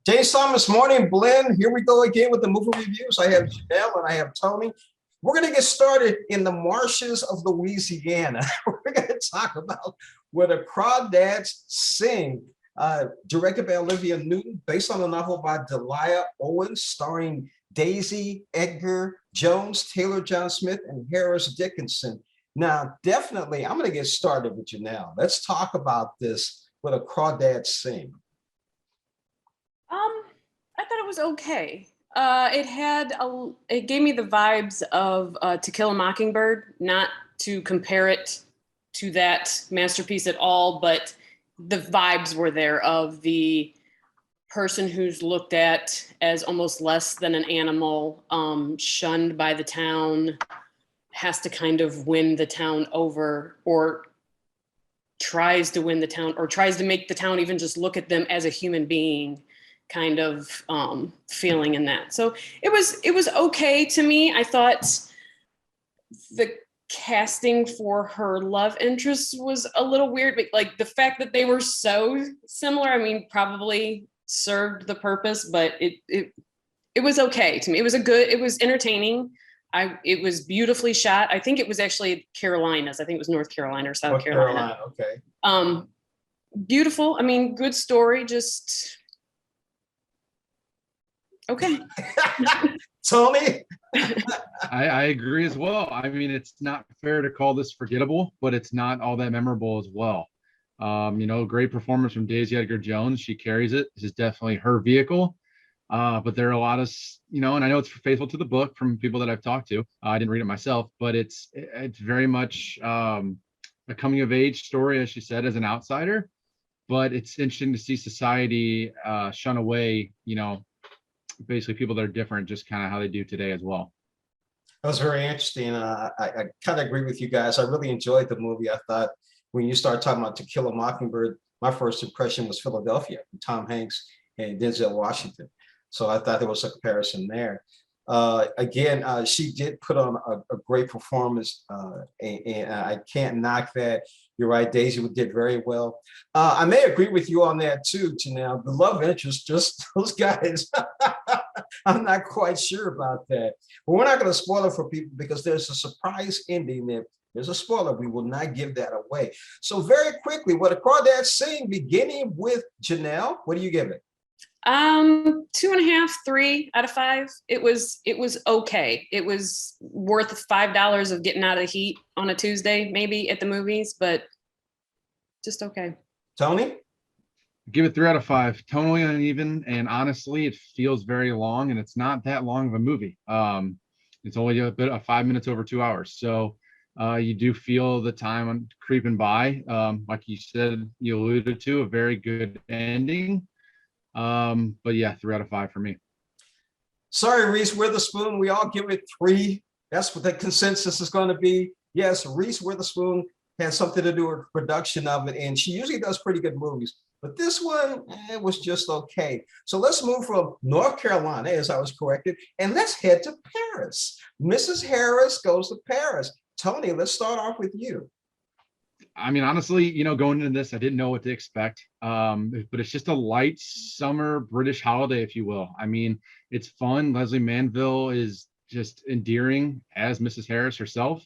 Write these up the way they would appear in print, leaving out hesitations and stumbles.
James Thomas Morning Blend. Here we go again with the movie reviews. I have Janelle and I have Tony. We're going to get started in the marshes of Louisiana. We're going to talk about where the Crawdads Sing, directed by Olivia Newton, based on a novel by Delia Owens, starring Daisy Edgar Jones, Taylor John Smith, and Harris Dickinson. Now, definitely, I'm going to get started with Janelle. Let's talk about this, where the Crawdads Sing. I thought it was okay. It gave me the vibes of To Kill a Mockingbird, not to compare it to that masterpiece at all, but the vibes were there of the person who's looked at as almost less than an animal, shunned by the town, has to kind of win the town over, or tries to win the town, or tries to make the town even just look at them as a human being, kind of feeling in that. So it was okay to me. I thought the casting for her love interest was a little weird, but like the fact that they were so similar, I mean, probably served the purpose, but it was okay to me. It was entertaining. It was beautifully shot. I think it was actually Carolinas. I think it was North Carolina or South Carolina. Okay. Beautiful. I mean, good story, just okay. Tony? I agree as well. I mean, it's not fair to call this forgettable, but it's not all that memorable as well. Great performance from Daisy Edgar Jones. She carries it. This is definitely her vehicle. But there are a lot of, and I know it's faithful to the book from people that I've talked to. I didn't read it myself, but it's very much a coming of age story, as she said, as an outsider. But it's interesting to see society shun away, basically people that are different, just kind of how they do today as well. That was very interesting. I kind of agree with you guys. I really enjoyed the movie. I thought when you start talking about To Kill a Mockingbird, my first impression was Philadelphia, Tom Hanks and Denzel Washington. So I thought there was a comparison there. Again, she did put on a great performance, and I can't knock that. You're right, Daisy did very well. I may agree with you on that too, Janelle. The love interest, just those guys, I'm not quite sure about that. But we're not going to spoil it for people because there's a surprise ending there. There's a spoiler. We will not give that away. So very quickly, what the Crawdads Sing, beginning with Janelle, what do you give it? 2.5, 3 out of 5. It was okay. It was worth $5 of getting out of the heat on a Tuesday, maybe at the movies, but just okay. Tony? Give it 3 out of 5. Tonally uneven, and honestly, it feels very long, and it's not that long of a movie. It's only a bit of 5 minutes over 2 hours. So you do feel the time creeping by. Like you said, you alluded to, a very good ending. But yeah, 3 out of 5 for me. Sorry, Reese Witherspoon. We all give it 3. That's what the consensus is going to be. Yes, Reese Witherspoon has something to do with production of it, and she usually does pretty good movies. But this one, it was just okay. So let's move from North Carolina, as I was corrected, and let's head to Paris. Mrs. Harris goes to Paris. Tony, let's start off with you. I mean, honestly, going into this, I didn't know what to expect. But it's just a light summer British holiday, if you will. I mean, it's fun. Leslie Manville is just endearing as Mrs. Harris herself.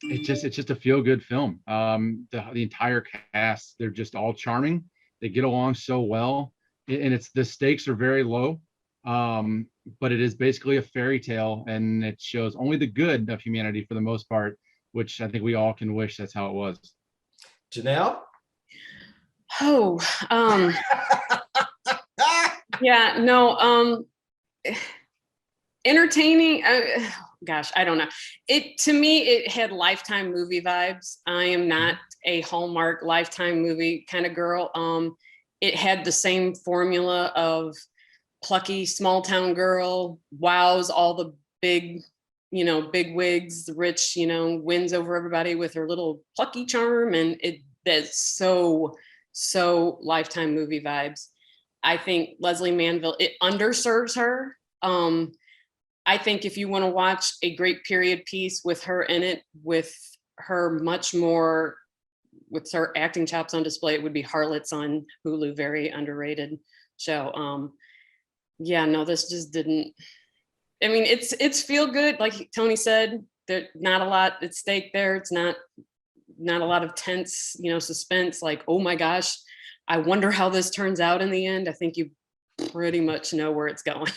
It's just a feel-good film. The entire cast, they're just all charming. They get along so well, and the stakes are very low. But it is basically a fairy tale, and it shows only the good of humanity for the most part, which I think we all can wish that's how it was. Janelle? Oh, yeah, no, entertaining. Gosh, I don't know. To me, it had Lifetime movie vibes. I am not a Hallmark Lifetime movie kind of girl. It had the same formula of plucky small town girl, wows all the big wigs, the rich, wins over everybody with her little plucky charm. And that's so Lifetime movie vibes. I think Leslie Manville, it underserves her. I think if you want to watch a great period piece with her in it, with her much more with her acting chops on display, it would be Harlots on Hulu. Very underrated show. Yeah, no, this just didn't. I mean, it's feel good, like Tony said. There's not a lot at stake there. It's not a lot of tense, suspense. Like, oh my gosh, I wonder how this turns out in the end. I think you pretty much know where it's going.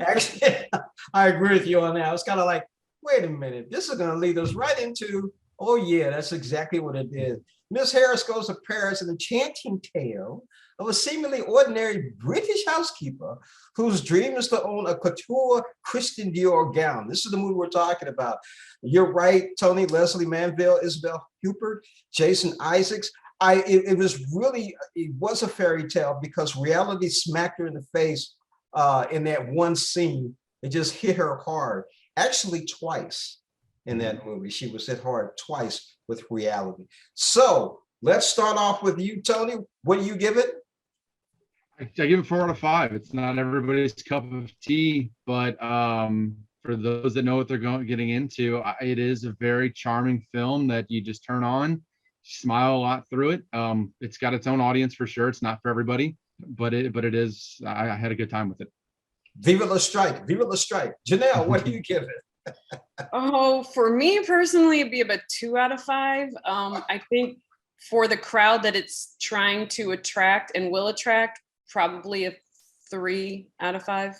Actually, I agree with you on that. I was kind of like, wait a minute, this is going to lead us right into, oh yeah, that's exactly what it did. Miss Harris Goes to Paris, an enchanting tale of a seemingly ordinary British housekeeper whose dream is to own a couture Christian Dior gown. This is the movie we're talking about. You're right, Tony, Leslie Manville, Isabel Huppert, Jason Isaacs. It was a fairy tale because reality smacked her in the face in that one scene. It just hit her hard. Actually, twice in that movie, she was hit hard twice with reality. So let's start off with you, Tony. What do you give it? I give it 4 out of 5. It's not everybody's cup of tea, but for those that know what they're getting into, it is a very charming film that you just turn on, smile a lot through it. It's got its own audience for sure. It's not for everybody, but it is. I had a good time with it. Viva la strike! Viva la strike! Janelle, what do you give it? Oh, for me personally, it'd be about 2 out of 5. I think for the crowd that it's trying to attract and will attract, probably a 3 out of 5.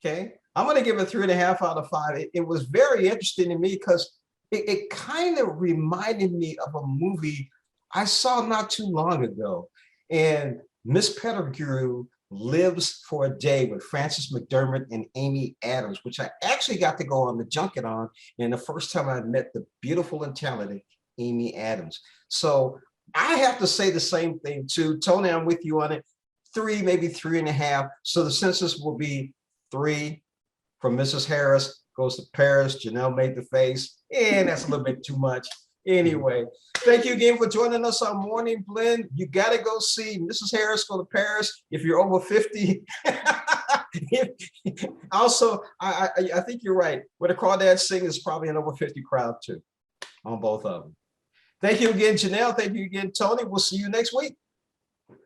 Okay, I'm going to give it 3.5 out of 5. It was very interesting to me because it kind of reminded me of a movie I saw not too long ago. And Miss Pettigrew Lives for a Day with Frances McDermott and Amy Adams, which I actually got to go on the junket on, and the first time I met the beautiful and talented Amy Adams. So I have to say the same thing too. Tony, I'm with you on it. 3, maybe 3.5. So the census will be 3 from Mrs. Harris Goes to Paris. Janelle made the face, and that's a little bit too much. Anyway, thank you again for joining us on Morning Blend. You got to go see Mrs. Harris Go to Paris if you're over 50. Also, I think you're right. Where the Crawdads sing is probably an over 50 crowd too on both of them. Thank you again, Janelle. Thank you again, Tony. We'll see you next week.